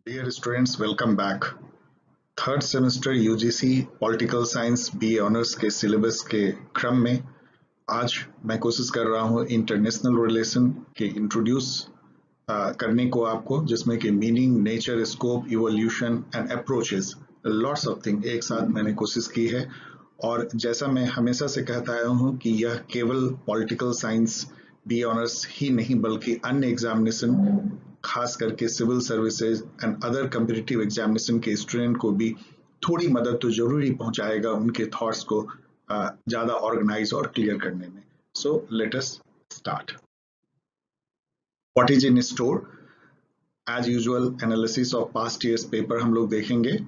Dear students, welcome back. Third semester UGC political science B honours के syllabus के क्रम में आज मैं कोशिश कर रहा हूँ इंटरनेशनल रिलेशन के इंट्रोड्यूस करने को आपको, जिसमें कि meaning, nature, scope, evolution and approaches, lots of thing एक साथ मैंने कोशिश की है। और जैसा मैं हमेशा से कहता आया हूँ कि यह केवल पॉलिटिकल साइंस बी ऑनर्स ही नहीं बल्कि अन्य एग्जामिनेशन, खास करके civil services and other competitive examination के स्टूडेंट को भी थोड़ी मदद तो जरूरी पहुंचाएगा उनके थॉट्स को ज्यादा ऑर्गेनाइज और क्लियर करने में। So let us start. What is in store? As usual analysis of past years paper हम लोग देखेंगे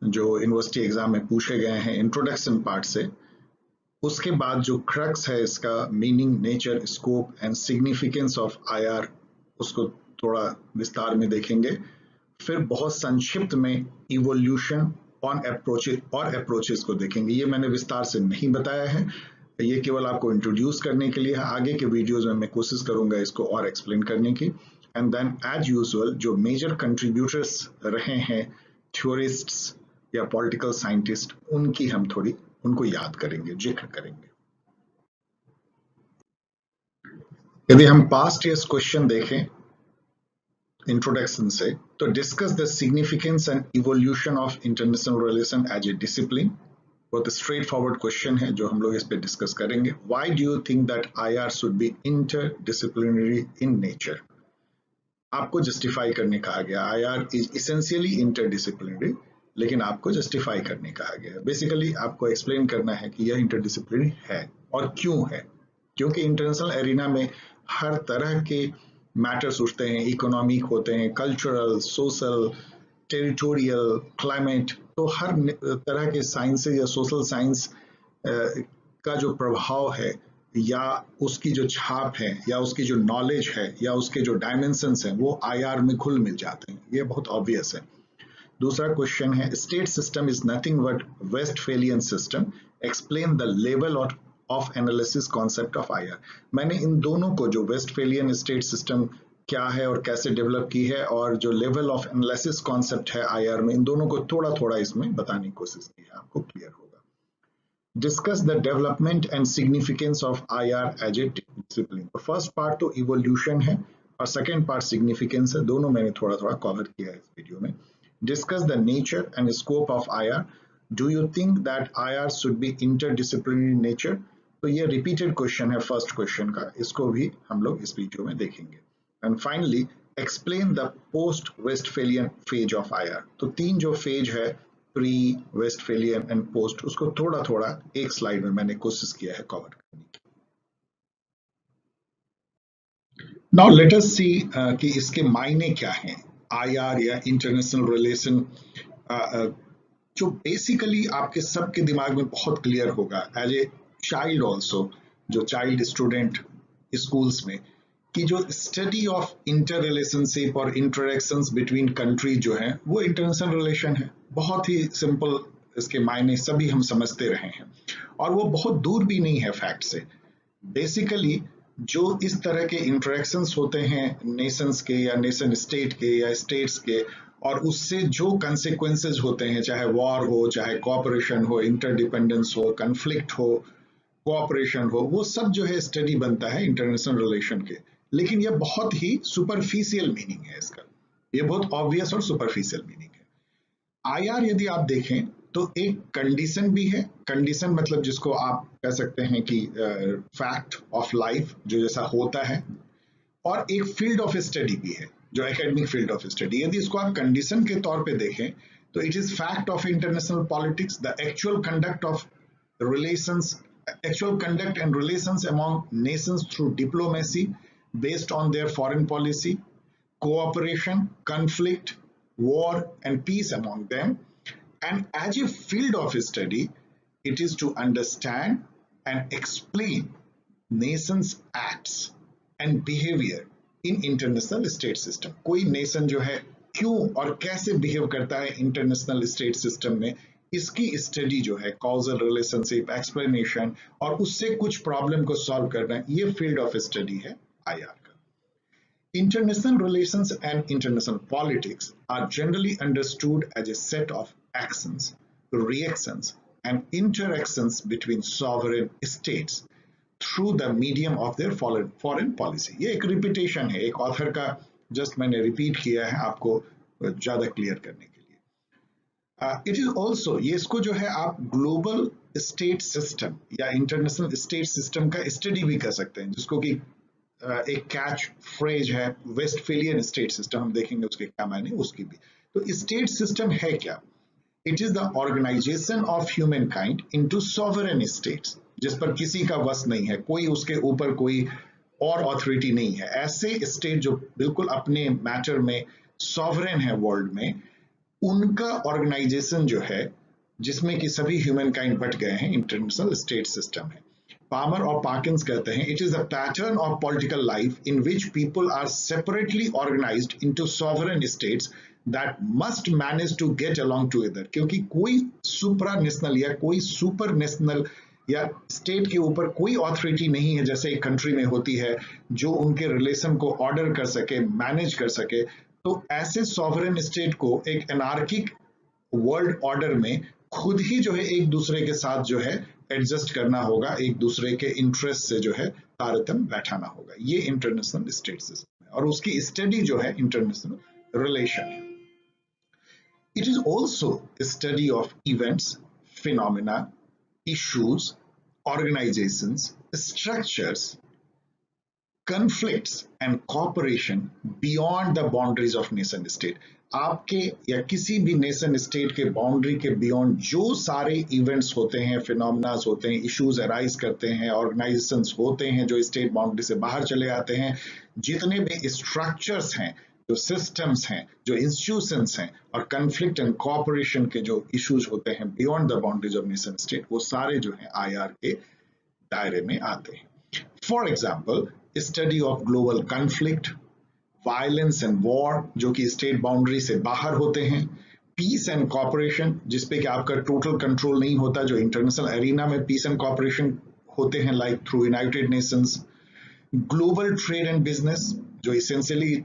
जो यूनिवर्सिटी एग्जाम में पूछे गए हैं इंट्रोडक्शन पार्ट से। उसके बाद जो क्रक्स है इसका, meaning, nature, scope and significance of IR, उसको थोड़ा विस्तार में देखेंगे। फिर बहुत संक्षिप्त में इवोल्यूशन ऑन अप्रोचेस को देखेंगे। ये मैंने विस्तार से नहीं बताया है, ये केवल आपको इंट्रोड्यूस करने के लिए है। आगे के वीडियोस में मैं कोशिश करूंगा इसको और एक्सप्लेन करने की। एंड देन एज यूजुअल जो मेजर कंट्रीब्यूटर्स रहे हैं, थ्योरिस्ट्स या पॉलिटिकल साइंटिस्ट, उनकी हम थोड़ी उनको याद करेंगे, जिक्र करेंगे। यदि हम पास्ट ईयर्स क्वेश्चन देखें इंट्रोडक्शन से, तो discuss the significance and evolution of international relation as a discipline. बहुत स्ट्रेट फॉरवर्ड क्वेश्चन है जो हम लोग इस पे डिस्कस करेंगे। Why do you think that IR should be interdisciplinary in nature? आपको जस्टिफाई करने कहा गया। आईआर इज इसेंशियली इंटरडिसिप्लिनरी, लेकिन आपको जस्टिफाई करने कहा गया। बेसिकली आपको एक्सप्लेन करना है कि यह इंटरडिसिप्लिनरी है और क्यों है। क्योंकि इंटरनेशनल एरिना में हर तरह के मैटर्स उठते हैं, इकोनॉमिक होते हैं, कल्चरल, सोशल, टेरिटोरियल, क्लाइमेट। तो हर तरह के साइंस या सोशल साइंस का जो प्रभाव है या उसकी जो छाप है या उसकी जो नॉलेज है या उसके जो डायमेंशंस हैं, वो आईआर में घुल मिल जाते हैं। ये बहुत ऑब्वियस है। दूसरा क्वेश्चन है, state system is nothing but Westphalian system, explain the level of analysis concept of IR. मैंने इन दोनों को, जो वेस्टफेलियन स्टेट सिस्टम क्या है और कैसे डेवलप की है, और जो लेवल ऑफ एनालिसिस कॉन्सेप्ट है आईआर में, इन दोनों को थोड़ा थोड़ा इसमें बताने की कोशिश की है, आपको क्लियर होगा। Discuss the development and significance of IR as a discipline. तो फर्स्ट पार्ट तो इवोल्यूशन है और सेकेंड पार्ट सिग्निफिकेंस है। दोनों मैंने थोड़ा थोड़ा कवर किया है इस वीडियो में। Discuss the nature and scope of IR. Do you think that IR should be interdisciplinary in nature? तो ये repeated question है फर्स्ट क्वेश्चन का, इसको भी हम लोग इस वीडियो में देखेंगे। And finally explain the post Westphalian phase of IR. तो तीन जो फेज है, प्री, वेस्टफेलियन एंड पोस्ट, उसको थोड़ा थोड़ा एक स्लाइड में मैंने कोशिश किया है कवर करने की। नाउ लेट अस सी कि इसके मायने क्या हैं, आईआर या इंटरनेशनल रिलेशन। जो बेसिकली आपके सबके दिमाग में बहुत क्लियर होगा एज ए चाइल्ड ऑल्सो, जो चाइल्ड स्टूडेंट स्कूल्स में, कि जो स्टडी ऑफ इंटर रिलेशनशिप और इंटरेक्शंस बिटवीन कंट्री जो है, वो इंटरनेशनल रिलेशन है। बहुत ही सिंपल इसके मायने सभी हम समझते रहे हैं और वो बहुत दूर भी नहीं है फैक्ट से। बेसिकली जो इस तरह के इंटरेक्शंस होते हैं नेशंस के या नेशन स्टेट के या स्टेट्स के, और उससे जो कंसेक्वेंसेस होते हैं, चाहे वॉर हो, चाहे कोऑपरेशन हो, इंटरडिपेंडेंस हो, कन्फ्लिक्ट हो, कोऑपरेशन हो, वो सब जो है स्टडी बनता है इंटरनेशनल रिलेशन के। लेकिन ये बहुत ही सुपरफिशियल मीनिंग है इसका, ये बहुत ऑब्वियस और सुपरफिशियल मीनिंग है। आईआर यदि आप देखें तो एक कंडीशन भी है। कंडीशन मतलब जिसको आप कह सकते हैं कि फैक्ट ऑफ लाइफ, जो जैसा होता है, और एक फील्ड ऑफ स्टडी भी है, जो एकेडमिक फील्ड ऑफ स्टडी। यदि इसको आप कंडीशन के तौर पे देखें तो it is fact of international politics, the actual conduct of relations, actual conduct and relations among nations through diplomacy based on their foreign policy, cooperation, conflict, war, and peace among them. And as a field of study, it is to understand and explain nations' acts and behavior in international state system. कोई nation जो है क्यों और कैसे behave करता है international state system में, इसकी स्टडी जो है, कॉजल रिलेशनशिप, एक्सप्लेनेशन, और उससे कुछ प्रॉब्लम को सॉल्व करना, ये फील्ड ऑफ स्टडी है आईआर का। International relations and international politics are generally understood as a set of actions, reactions, and interactions between sovereign states through the medium of their foreign policy. ये एक repetition है, एक author का just मैंने repeat किया है आपको ज्यादा क्लियर करने के लिए. इट इज ऑल्सो, ये इसको जो है आप ग्लोबल स्टेट सिस्टम या इंटरनेशनल स्टेट सिस्टम का स्टडी भी कर सकते हैं, जिसको कि एक कैच फ्रेज है वेस्टफेलियन स्टेट सिस्टम, हम देखेंगे उसके क्या मायने उसकी भी. तो स्टेट सिस्टम है क्या? It is the organisation of humankind into sovereign states, जिस पर किसी का वश नहीं है, कोई उसके ऊपर कोई और अथॉरिटी नहीं है. ऐसे स्टेट जो बिल्कुल अपने मैटर में सॉवरेन है वर्ल्ड में, उनका ऑर्गेनाइजेशन जो है जिसमें कि सभी ह्यूमन काइंड बट गए हैं, इंटरनेशनल स्टेट सिस्टम है. पामर और पार्किंस कहते हैं it is a pattern of political life in which people are separately organised into sovereign states that must manage to get along together. क्योंकि कोई सुपरा नेशनल या कोई सुपर नेशनल या state के ऊपर कोई अथॉरिटी नहीं है जैसे एक कंट्री में होती है, जो उनके रिलेशन को ऑर्डर कर सके, मैनेज कर सके. तो ऐसे सॉवरेन स्टेट को एक एनार्किक वर्ल्ड ऑर्डर में खुद ही जो है एक दूसरे के साथ जो है एडजस्ट करना होगा, एक दूसरे के इंटरेस्ट से जो है तारतम्य बैठाना होगा. ये इंटरनेशनल स्टेट सिस्टम है और उसकी स्टडी जो है इंटरनेशनल रिलेशन है. It is also study of events, phenomena, issues, organizations, structures, conflicts and cooperation beyond the boundaries of nation state. आपके या किसी भी नेशन स्टेट के बाउंड्री के बियॉन्ड जो सारे इवेंट्स होते हैं, फिनोमिनास होते हैं, इश्यूज अराइज करते हैं, ऑर्गेनाइजेशंस होते हैं जो स्टेट बाउंड्री से बाहर चले आते हैं, जितने भी स्ट्रक्चर्स हैं, जो सिस्टम्स हैं, जो इंस्टीट्यूशंस हैं, और कन्फ्लिक्ट एंड कोऑपरेशन के जो इश्यूज होते हैं beyond the boundaries of nation state, वो सारे जो हैं आईआर के दायरे में आते हैं. For example, study of global conflict, violence and war जो कि स्टेट बाउंड्री से बाहर होते हैं, पीस एंड कॉपरेशन जिसपे कि आपका टोटल कंट्रोल नहीं होता, जो इंटरनेशनल एरिना में पीस एंड कॉपरेशन होते हैं like through United Nations, global trade and business जो इसेंशियली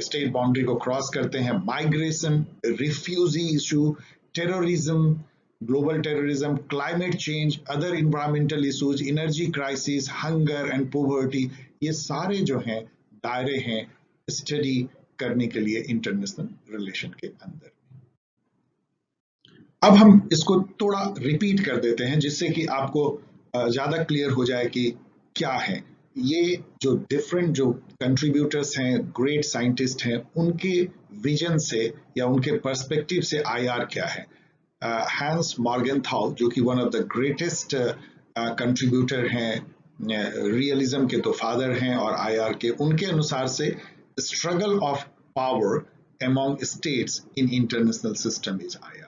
स्टेट बाउंड्री को क्रॉस करते हैं, migration, refugee issue, terrorism, global terrorism, climate change, other environmental issues, energy crisis, hunger and poverty, ये सारे जो हैं दायरे हैं स्टडी करने के लिए इंटरनेशनल रिलेशन के अंदर. अब हम इसको थोड़ा रिपीट कर देते हैं जिससे कि आपको ज्यादा क्लियर हो जाए कि क्या है ये जो डिफरेंट जो कंट्रीब्यूटर्स हैं, ग्रेट साइंटिस्ट हैं, उनके विजन से या उनके पर्सपेक्टिव से आईआर क्या है. हैंस मॉर्गेनथाउ जो कि one of the greatest contributor हैं, रियलिज्म के तो फादर हैं और आईआर के, उनके अनुसार से struggle of power among states in international system is IR.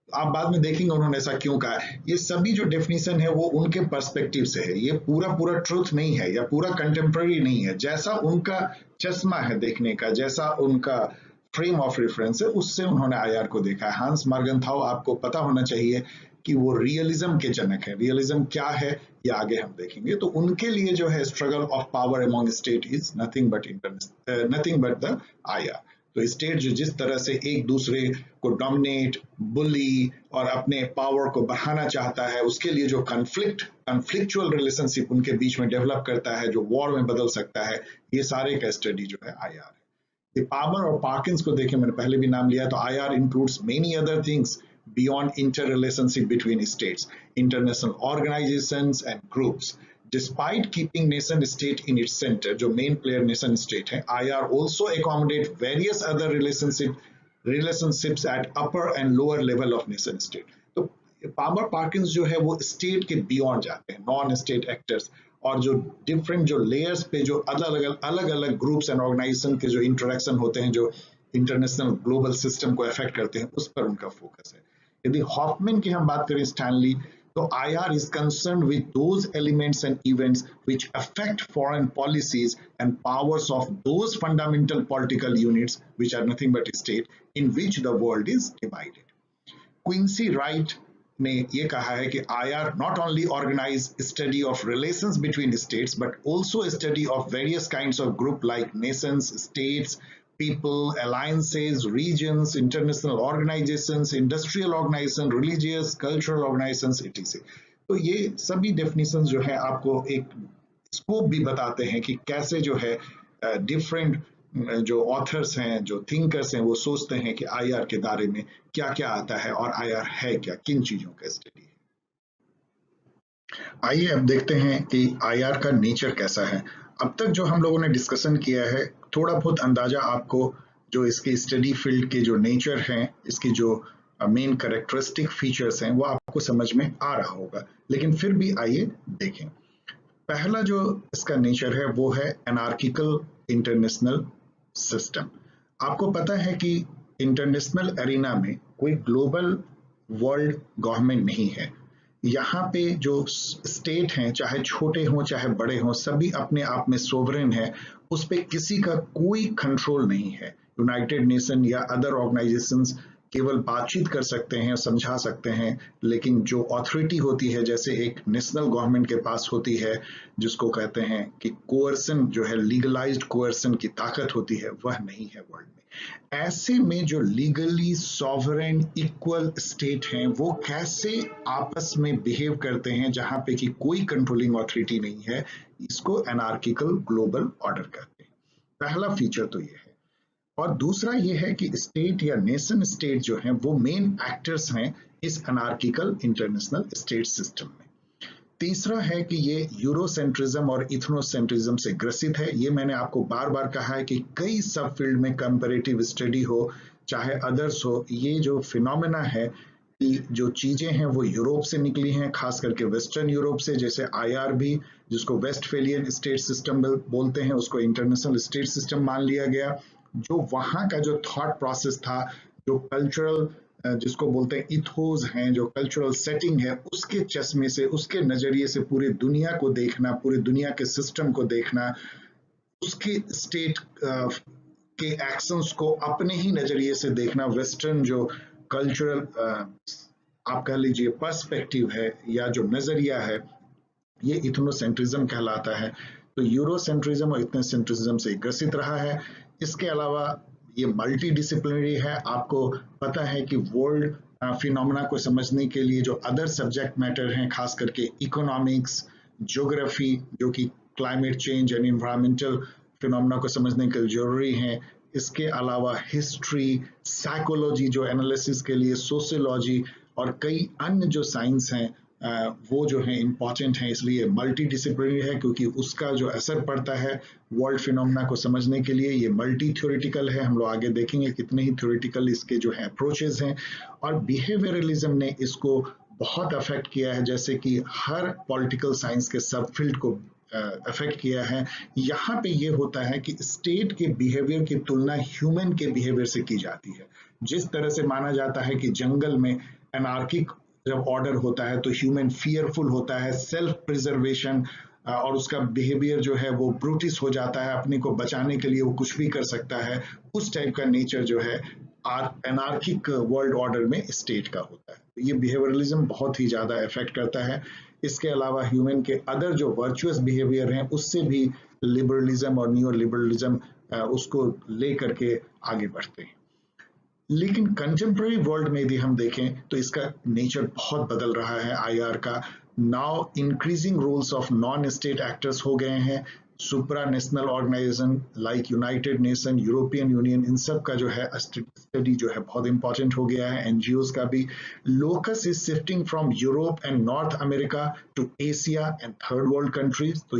आप बाद में देखेंगे उन्होंने ऐसा क्यों कहा. ये सभी जो डेफिनेशन है वो उनके पर्सपेक्टिव से है, ये पूरा ट्रुथ नहीं है या पूरा कंटेम्प्रेरी नहीं है. जैसा उनका चश्मा है देखने का, जैसा उनका फ्रेम ऑफ रेफरेंस है, उससे उन्होंने आईआर को देखा है. हांस मॉर्गेनथाउ आपको पता होना चाहिए कि वो रियलिज्म के जनक है. रियलिज्म क्या है ये आगे हम देखेंगे. तो उनके लिए जो है struggle of power among state is nothing but the IR. तो स्टेट जो जिस तरह से एक दूसरे को डोमिनेट, बुली और अपने पावर को बढ़ाना चाहता है, उसके लिए जो कन्फ्लिक्चुअल रिलेशनशिप उनके बीच में डेवलप करता है, जो वॉर में बदल सकता है, ये सारे का स्टडी जो है आईआर है. पामर और पार्किंस को देखें, मैंने पहले भी नाम लिया, तो IR includes many other things beyond interrelationship between states, international organizations and groups. Despite keeping nation state in its center, जो main player nation state है, IR also accommodate various other relationships at upper and lower level of nation state. तो Palmer पार्किंस जो है वो state के beyond जाते हैं, non state actors और जो डिफरेंट जो लेयर्स पे जो अलग अलग ग्रुप्स एंड ऑर्गेनाइजेशन के जो इंटरेक्शन होते हैं, जो इंटरनेशनल ग्लोबल सिस्टम को अफेक्ट करते हैं, उस पर उनका फोकस है. यदि हॉफमैन की हम बात करें, स्टैनली, तो IR is concerned with those elements and events which affect foreign policies and powers of those fundamental political units which are nothing but state in which the world is divided. Quincy Wright ने ये कहा है कि IR not only organize study of relations between states but also a study of various kinds of group like nations, states, people, alliances, regions, international organizations, industrial organizations, religious, cultural organizations, etc. तो ये सभी definition जो है आपको एक scope भी बताते हैं कि कैसे जो है डिफरेंट जो ऑथर्स हैं, जो थिंकर्स हैं, वो सोचते हैं कि IR के दायरे में क्या क्या आता है और IR है क्या, किन चीजों का स्टडी है। आइए अब देखते हैं कि IR का नेचर कैसा है। अब तक जो हम लोगों ने डिस्कशन किया है, थोड़ा बहुत अंदाजा आपको जो इसके स्टडी फील्ड के जो नेचर हैं, इसकी जो मेन कैरेक्टरिस्टिक फीचर्स हैं, वो आपको समझ में आ रहा होगा, लेकिन फिर भी आइए देखें। पहला जो इसका नेचर है वो है एनार्किकल इंटरनेशनल सिस्टम। आपको पता है कि इंटरनेशनल एरिना में कोई ग्लोबल वर्ल्ड गवर्नमेंट नहीं है। यहाँ पे जो स्टेट हैं, चाहे छोटे हों चाहे बड़े हों, सभी अपने आप में सोवरेन है, उस पर किसी का कोई कंट्रोल नहीं है। यूनाइटेड नेशन या अदर ऑर्गेनाइजेशंस केवल बातचीत कर सकते हैं, समझा सकते हैं, लेकिन जो अथॉरिटी होती है, जैसे एक नेशनल गवर्नमेंट के पास होती है, जिसको कहते हैं कि कोअर्सन जो है, लीगलाइज्ड कोअर्सन की ताकत होती है, वह नहीं है वर्ल्ड में। ऐसे में जो लीगली सॉवरेन इक्वल स्टेट हैं, वो कैसे आपस में बिहेव करते हैं जहां पे कि कोई कंट्रोलिंग अथॉरिटी नहीं है, इसको एनार्किकल ग्लोबल ऑर्डर कहते हैं। पहला फीचर तो ये है। और दूसरा ये है कि स्टेट या नेशन स्टेट जो हैं, वो मेन एक्टर्स हैं इस अनार्किकल इंटरनेशनल स्टेट सिस्टम में। तीसरा है कि ये यूरोसेंट्रिज्म और इथनोसेंट्रिज्म से ग्रसित है। ये मैंने आपको बार बार कहा है कि कई सब फील्ड में कंपैरेटिव स्टडी हो चाहे अदर्स हो, ये जो फिनोमेना है कि जो चीजें हैं वो यूरोप से निकली हैं, खास करके वेस्टर्न यूरोप से, जैसे IRB जिसको वेस्टफेलियन स्टेट सिस्टम बोलते हैं, उसको इंटरनेशनल स्टेट सिस्टम मान लिया गया। जो वहाँ का जो थॉट प्रोसेस था, जो कल्चरल जिसको बोलते हैं इथोस हैं, जो कल्चरल सेटिंग है, उसके चश्मे से, उसके नजरिए से पूरी दुनिया को देखना, पूरी दुनिया के सिस्टम को देखना, उसके स्टेट के एक्शंस को अपने ही नजरिए से देखना, वेस्टर्न जो कल्चरल आप कह लीजिए पर्सपेक्टिव है या जो नजरिया है, ये इथनोसेंट्रिज्म कहलाता है। तो यूरोसेंट्रिज्म और इथनोसेंट्रिज्म से ग्रसित रहा है। इसके अलावा ये मल्टी डिसिप्लिनरी है। आपको पता है कि वर्ल्ड फिनोमेना को समझने के लिए जो अदर सब्जेक्ट मैटर हैं, खास करके इकोनॉमिक्स, ज्योग्राफी, जो कि climate change and environmental phenomena को समझने के लिए जरूरी है। इसके अलावा हिस्ट्री, साइकोलॉजी जो एनालिसिस के लिए, सोशियोलॉजी और कई अन्य जो साइंस हैं वो जो है इम्पॉर्टेंट है। इसलिए मल्टी डिसिप्लिनरी है, क्योंकि उसका जो असर पड़ता है वर्ल्ड फिनोमेना को समझने के लिए, ये मल्टी थ्योरेटिकल है। हम लोग आगे देखेंगे कितने ही थ्योरेटिकल इसके जो है अप्रोचेस हैं। और बिहेवियरलिज्म ने इसको बहुत अफेक्ट किया है, जैसे कि हर पॉलिटिकल साइंस के सब फील्ड को अफेक्ट किया है। यहाँ पे ये होता है कि स्टेट के बिहेवियर की तुलना ह्यूमन के बिहेवियर से की जाती है। जिस तरह से माना जाता है कि जंगल में एनार्किक जब ऑर्डर होता है तो ह्यूमन फियरफुल होता है, सेल्फ प्रिजर्वेशन, और उसका बिहेवियर जो है वो ब्रूटिस हो जाता है, अपने को बचाने के लिए वो कुछ भी कर सकता है। उस टाइप का नेचर जो है एनार्किक वर्ल्ड ऑर्डर में स्टेट का होता है। तो ये बिहेवियरलिज्म बहुत ही ज्यादा इफेक्ट करता है। इसके अलावा ह्यूमन के अदर जो वर्चुअस बिहेवियर हैं, उससे भी लिबरलिज्म और न्यू लिबरलिज्म उसको ले करके आगे बढ़ते हैं। लेकिन कंटेम्प्रेरी वर्ल्ड में भी हम देखें तो इसका नेचर बहुत बदल रहा है IR का। Now increasing roles of non state actors हो गए हैं। Supra national organization like United Nation, European Union, इन सब का जो है स्टडी जो है बहुत इंपॉर्टेंट हो गया है। NGOs का भी। Locus is shifting from Europe and North America to Asia and third world countries. तो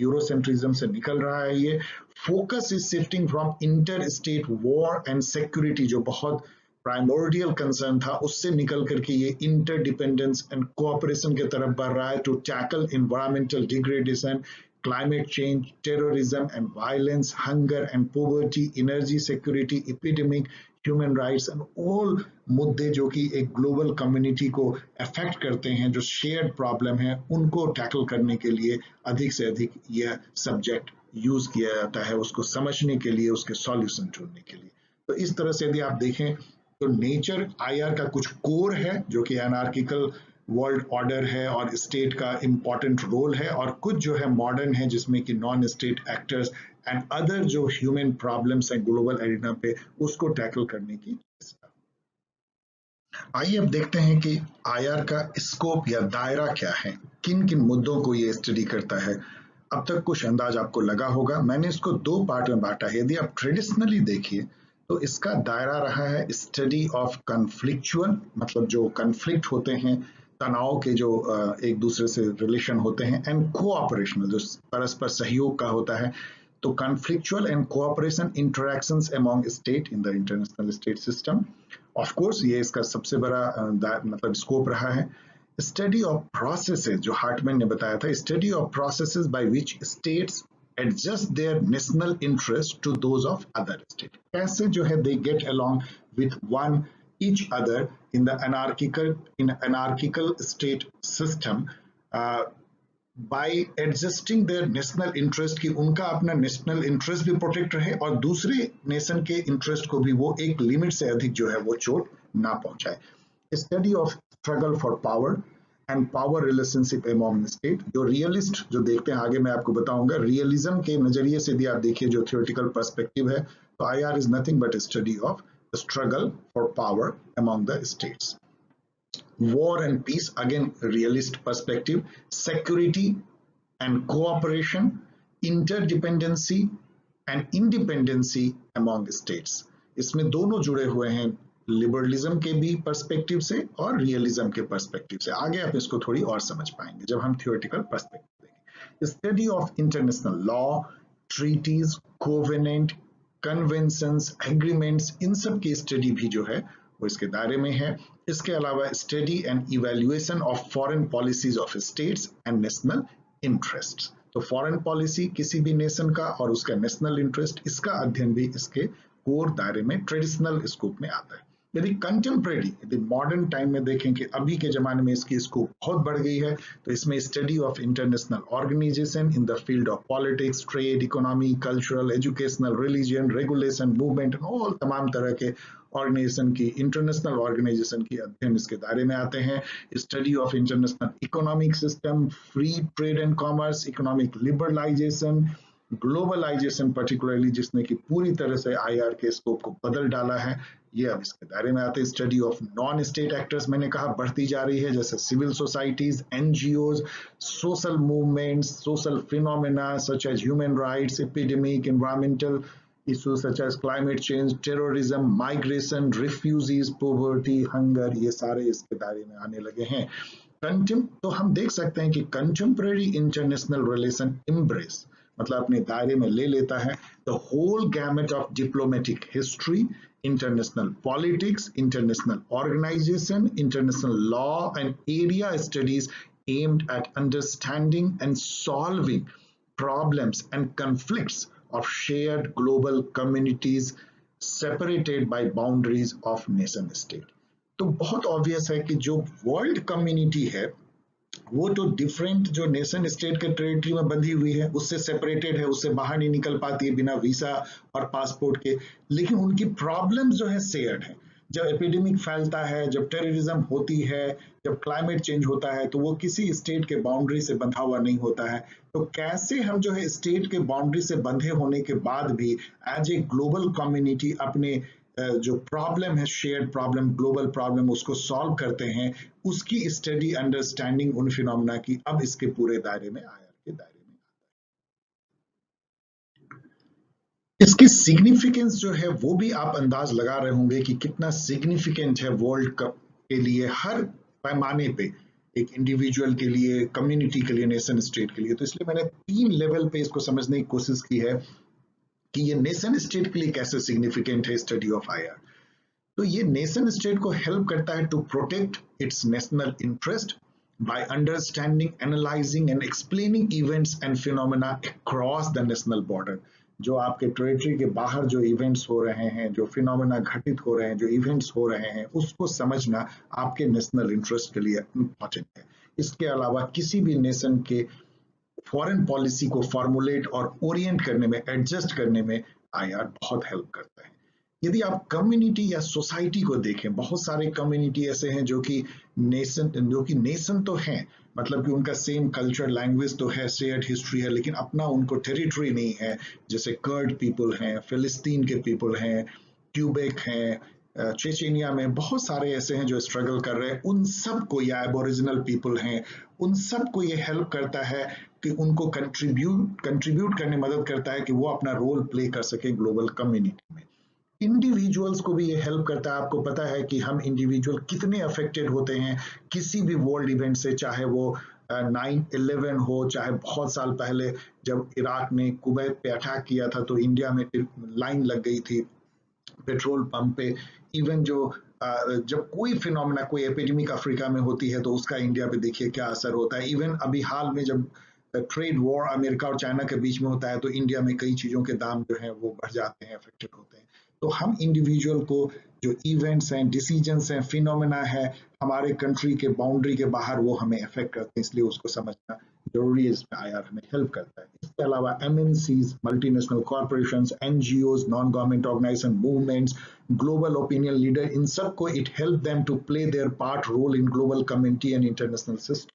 यूरोसेंट्रिज्म से निकल रहा है ये। Focus is shifting from inter state war and security, जो बहुत प्राइमोर्डियल कंसर्न था, उससे निकल करके ये इंटरडिपेंडेंस एंड कोऑपरेशन की तरफ बढ़ रहा है to tackle environmental degradation, climate change, terrorism and violence, hunger and poverty, energy security, epidemic, human rights and all मुद्दे जो कि एक ग्लोबल कम्युनिटी को अफेक्ट करते हैं, जो शेयर्ड प्रॉब्लम है, उनको टैकल करने के लिए अधिक से अधिक यह सब्जेक्ट यूज किया जाता है, उसको समझने के लिए, उसके सॉल्यूशन ढूंढने के लिए। तो इस तरह से यदि आप देखें तो नेचर आईआर का कुछ कोर है जो कि एनार्किकल वर्ल्ड ऑर्डर है और स्टेट का इंपॉर्टेंट रोल है, और कुछ जो है मॉडर्न है जिसमें कि non state actors and other जो ह्यूमन प्रॉब्लम्स हैं ग्लोबल एरिना पे उसको टैकल करने की। आइए अब देखते हैं कि आईआर का स्कोप या दायरा क्या है, किन किन मुद्दों को ये स्टडी करता है। अब तक कुछ अंदाज आपको लगा होगा। मैंने इसको दो पार्ट में बांटा है। यदि आप ट्रेडिशनली देखिए तो इसका दायरा रहा है स्टडी ऑफ कन्फ्लिक्चुअल, मतलब जो कन्फ्लिक्ट होते हैं, तनाव के जो एक दूसरे से रिलेशन होते हैं, एंड कोऑपरेशनल जो परस्पर सहयोग का होता है। तो conflictual and cooperation interactions among state in the international state system. Of course ये इसका सबसे बड़ा मतलब स्कोप रहा है। स्टडी ऑफ प्रोसेसेस, जो हार्टमैन ने बताया था, study of processes by which states adjust their national interest to those of other state. कैसे जो है they get along with one each other in the anarchical state system by adjusting their national interest, कि उनका अपना national interest भी protect रहे और दूसरे नेशन के इंटरेस्ट को भी वो एक लिमिट से अधिक जो है वो चोट ना पहुंचाए। Study of struggle for power and power relationship among state, जो रियलिस्ट जो देखते हैं, आगे मैं आपको बताऊंगा, रियलिज्म के नजरिए से भी आप देखिए जो थियोरेटिकल पर्सपेक्टिव है, तो IR is nothing but study of struggle for power among the states. War and peace, again realist perspective, security and cooperation, interdependency and independency among states, इसमें दोनों जुड़े हुए हैं लिबरलिज्म के भी पर्सपेक्टिव से और रियलिज्म के पर्सपेक्टिव से। आगे आप इसको थोड़ी और समझ पाएंगे जब हम थियोरेटिकल पर्सपेक्टिव देखें। Study of international law, treaties, covenant, conventions, agreements, इन सब की स्टडी भी जो है वो इसके दायरे में है। इसके अलावा study and evaluation of foreign policies of states and national interest, तो फॉरेन पॉलिसी किसी भी नेशन का और उसका नेशनल इंटरेस्ट, इसका अध्ययन भी इसके कोर दायरे में ट्रेडिशनल स्कोप में आता है। यदि कंटेम्प्रेरी, यदि मॉडर्न टाइम में देखें कि अभी के जमाने में इसकी स्कोप बहुत बढ़ गई है, तो इसमें study of international organisation in the field of politics, trade, economy, cultural, educational, religion, regulation, movement, all तमाम तरह के ऑर्गेनाइजेशन की, इंटरनेशनल ऑर्गेनाइजेशन की अध्ययन इसके दायरे में आते हैं। Study of international economic system, free trade and commerce, economic liberalisation, globalisation particularly जिसने कि पूरी तरह से आईआर के स्कोप को बदल डाला है, ये अब इसके दायरे में आते हैं। Study of non state actors, मैंने कहा बढ़ती जा रही है, जैसे civil societies, NGOs, social movements, social phenomena such as human rights, epidemic, environmental issues such as climate change, terrorism, migration, refugees, poverty, hunger, ये सारे इसके दायरे में आने लगे हैं। तो हम देख सकते हैं कि कंटेम्प्रेरी इंटरनेशनल रिलेशन एम्ब्रेस, मतलब अपने दायरे में ले लेता है the whole gamut of diplomatic history, international politics, international organisation, international law and area studies aimed at understanding and solving problems and conflicts of shared global communities separated by boundaries of nation state। तो बहुत obvious है कि जो world community है वो तो different जो nation state के टेरिटरी में बंधी हुई है उससे सेपरेटेड है, उससे बाहर नहीं निकल पाती है बिना वीसा और पासपोर्ट के, लेकिन उनकी प्रॉब्लम्स जो है शेयर्ड है। जब एपिडेमिक फैलता है, जब टेररिज्म होती है, जब क्लाइमेट चेंज होता है, तो वो किसी स्टेट के बाउंड्री से बंधा हुआ नहीं होता है। तो कैसे हम जो है स्टेट के बाउंड्री से बंधे होने के बाद भी एज ए ग्लोबल कम्युनिटी अपने जो प्रॉब्लम है, शेयर्ड प्रॉब्लम, ग्लोबल प्रॉब्लम, उसको सॉल्व करते हैं, उसकी स्टडी, अंडरस्टैंडिंग उन फिनोमेना की अब इसके पूरे दायरे में, आईआर के दायरे में। इसकी सिग्निफिकेंस जो है वो भी आप अंदाज लगा रहे होंगे कि कितना सिग्निफिकेंट है वर्ल्ड कप के लिए, हर पैमाने पे, एक इंडिविजुअल के लिए, कम्युनिटी के लिए, नेशन स्टेट के लिए। तो इसलिए मैंने 3 लेवल पे इसको समझने की कोशिश की है कि ये नेशन स्टेट के लिए कैसे सिग्निफिकेंट है स्टडी ऑफ आईआर। तो ये नेशन स्टेट को हेल्प करता है to protect its national interest by understanding, analyzing and explaining events and phenomena across the national border। जो आपके टेरिटरी के बाहर जो इवेंट्स हो रहे हैं, जो फिनोमेना घटित हो रहे हैं, जो इवेंट्स हो रहे हैं, उसको समझना आपके नेशनल इंटरेस्ट के लिए इम्पोर्टेंट है। इसके अलावा किसी भी नेशन के फॉरेन पॉलिसी को फॉर्मुलेट और ओरिएंट करने में, एडजस्ट करने में आईआर बहुत हेल्प करता है। यदि आप कम्युनिटी या सोसाइटी को देखें, बहुत सारे कम्युनिटी ऐसे हैं जो कि नेशन तो हैं, मतलब कि उनका सेम कल्चर लैंग्वेज तो है, शेयर्ड हिस्ट्री है, लेकिन अपना उनको टेरिटरी नहीं है। जैसे कर्ड पीपल हैं, फिलिस्तीन के पीपल हैं, क्यूबेक हैं, चेचेनिया में बहुत सारे ऐसे हैं जो स्ट्रगल कर रहे हैं। उन सबको, या एबोरिजिनल पीपल हैं, उन सबको ये हेल्प करता है कि उनको कंट्रीब्यूट करने मदद करता है कि वो अपना रोल प्ले कर सके ग्लोबल कम्युनिटी में। इंडिविजुअल्स को भी ये हेल्प करता है। आपको पता है कि हम इंडिविजुअल कितने अफेक्टेड होते हैं किसी भी वर्ल्ड इवेंट से, चाहे वो 9/11 हो, चाहे बहुत साल पहले जब इराक ने कुवैत पे अटैक किया था तो इंडिया में लाइन लग गई थी पेट्रोल पंप पे। इवन जो जब कोई फिनोमेना, कोई एपिडेमिक अफ्रीका में होती है तो उसका इंडिया पे देखिए क्या असर होता है। इवन अभी हाल में जब ट्रेड वॉर अमेरिका और चाइना के बीच में होता है तो इंडिया में कई चीजों के दाम जो है वो बढ़ जाते हैं, अफेक्टेड होते हैं। तो हम इंडिविजुअल को जो इवेंट्स हैं, डिसीजंस हैं, फिनोमेना है हमारे कंट्री के बाउंड्री के बाहर, वो हमें अफेक्ट करते हैं, इसलिए उसको समझना जरूरी है। इसमें आईआर हमें हेल्प करता है। इसके अलावा MNCs, multinational corporations, NGOs, non government organization, movements, global opinion leader, इन सबको it help them to play their part role in global community and international system.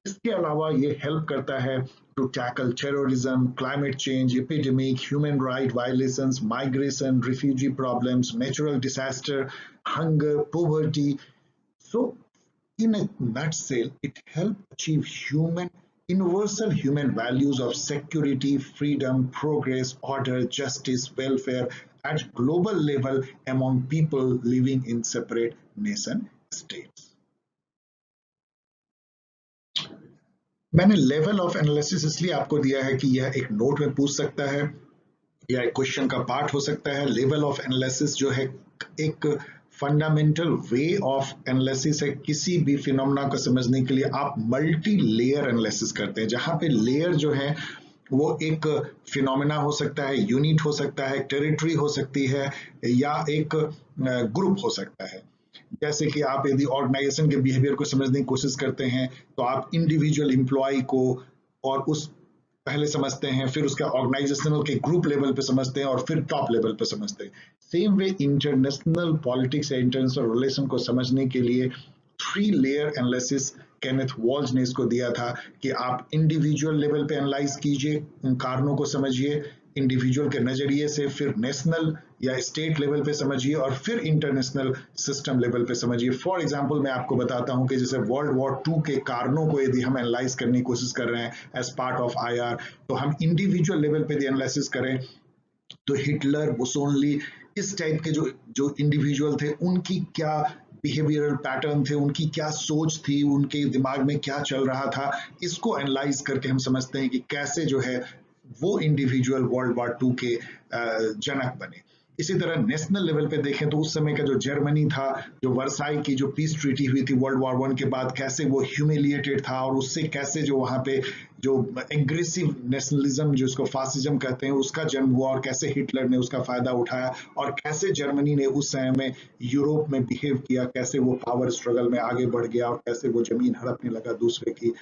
इसके अलावा ये हेल्प करता है to tackle terrorism, climate change, epidemic, human right violations, migration, refugee problems, natural disaster, hunger, poverty. So in a nutshell, it helps achieve universal human values of security, freedom, progress, order, justice, welfare at global level among people living in separate nation states. मैंने level of analysis इसलिए आपको दिया है कि यह एक note में पूछ सकता है या एक क्वेश्चन का पार्ट हो सकता है। लेवल ऑफ एनालिसिस जो है एक फंडामेंटल वे ऑफ एनालिसिस है। किसी भी फिनोमेना को समझने के लिए आप मल्टी लेयर एनालिसिस करते हैं, जहां पे लेयर जो है वो एक फिनोमेना हो सकता है, यूनिट हो सकता है, टेरिटरी हो सकती है, या एक ग्रुप हो सकता है। जैसे कि आप यदि ऑर्गेनाइजेशन के बिहेवियर को समझने की कोशिश करते हैं तो आप इंडिविजुअल एम्प्लॉय को और उस पहले समझते हैं, फिर उसका ऑर्गेनाइजेशनल के ग्रुप लेवल पे समझते हैं और फिर टॉप लेवल पे समझते हैं। सेम वे इंटरनेशनल पॉलिटिक्स या इंटरनेशनल रिलेशन को समझने के लिए 3 लेयर एनालिसिस केनेथ वॉल्ज ने इसको दिया था कि आप इंडिविजुअल लेवल पे एनालाइज कीजिए, उन कारणों को समझिए इंडिविजुअल के नजरिए से, फिर नेशनल या स्टेट लेवल पे समझिए और फिर इंटरनेशनल सिस्टम लेवल पे समझिए। फॉर एग्जांपल मैं आपको बताता हूं कि जैसे वर्ल्ड वॉर 2 के कारणों को यदि हम एनालाइज करने की कोशिश कर रहे हैं एज पार्ट ऑफ आईआर, तो हम इंडिविजुअल लेवल पे यदि एनालिसिस करें तो हिटलर, मुसोलिनी, इस टाइप के जो जो इंडिविजुअल थे उनकी क्या बिहेवियरल पैटर्न थे, उनकी क्या सोच थी, उनके दिमाग में क्या चल रहा था, इसको एनालाइज करके हम समझते हैं कि कैसे जो है वो इंडिविजुअल वर्ल्ड वॉर 2 के जनक बने। इसी तरह नेशनल लेवल पे देखें तो उस समय का जो जर्मनी था, जो वर्साई की जो पीस ट्रीटी हुई थी वर्ल्ड वॉर 1 के बाद, कैसे वो ह्यूमिलिएटेड था और उससे कैसे जो वहां पे जो एग्रेसिव नेशनलिज्म जिसको फासिज्म कहते हैं उसका जन्म हुआ और कैसे हिटलर ने उसका फायदा उठाया और कैसे जर्मनी ने उस समय में यूरोप में बिहेव किया, कैसे वो पावर स्ट्रगल में आगे बढ़ गया और कैसे वो जमीन हड़पने लगा दूसरे की।